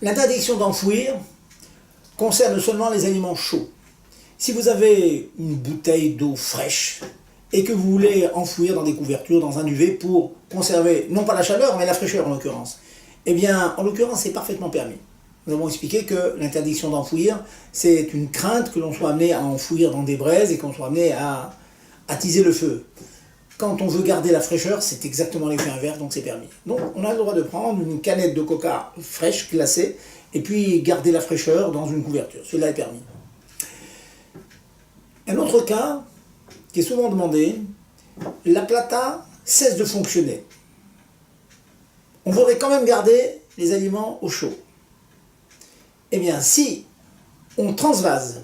L'interdiction d'enfouir concerne seulement les aliments chauds. Si vous avez une bouteille d'eau fraîche et que vous voulez enfouir dans des couvertures, dans un duvet pour conserver, non pas la chaleur, mais la fraîcheur en l'occurrence, eh bien, en l'occurrence, c'est parfaitement permis. Nous avons expliqué que l'interdiction d'enfouir, c'est une crainte que l'on soit amené à enfouir dans des braises et qu'on soit amené à attiser le feu. Quand on veut garder la fraîcheur, c'est exactement l'effet inverse, donc c'est permis. Donc on a le droit de prendre une canette de coca fraîche, glacée, et puis garder la fraîcheur dans une couverture. Cela est permis. Un autre cas, qui est souvent demandé, la plata cesse de fonctionner. On voudrait quand même garder les aliments au chaud. Eh bien, si on transvase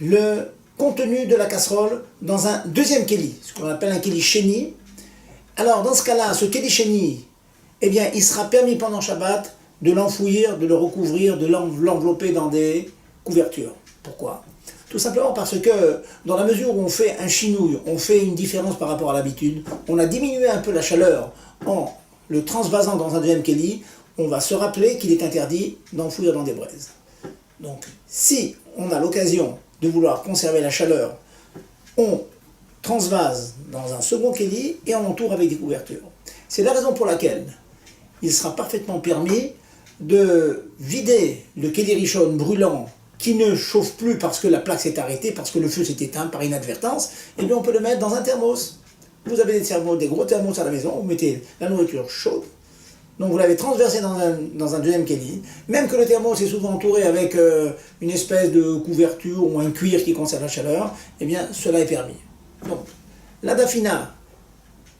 le contenu de la casserole dans un deuxième kéli, ce qu'on appelle un kéli chéni, alors dans ce cas-là, ce kéli chéni, eh bien, il sera permis pendant Shabbat de l'enfouir, de le recouvrir, de l'envelopper dans des couvertures. Pourquoi ? Tout simplement parce que dans la mesure où on fait un chinouille, on fait une différence par rapport à l'habitude, on a diminué un peu la chaleur en le transvasant dans un deuxième kéli, on va se rappeler qu'il est interdit d'enfouir dans des braises. Donc, si on a l'occasion de vouloir conserver la chaleur, on transvase dans un second kéli et on entoure avec des couvertures. C'est la raison pour laquelle il sera parfaitement permis de vider le kéli rishon brûlant qui ne chauffe plus parce que la plaque s'est arrêtée, parce que le feu s'est éteint par inadvertance, et bien on peut le mettre dans un thermos. Vous avez des gros thermos à la maison, vous mettez la nourriture chaude, donc vous l'avez transversé dans un deuxième kéli, même que le thermos est souvent entouré avec une espèce de couverture ou un cuir qui conserve la chaleur, eh bien cela est permis. Donc la dafina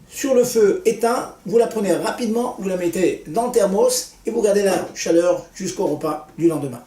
sur le feu éteint, vous la prenez rapidement, vous la mettez dans le thermos et vous gardez la chaleur jusqu'au repas du lendemain.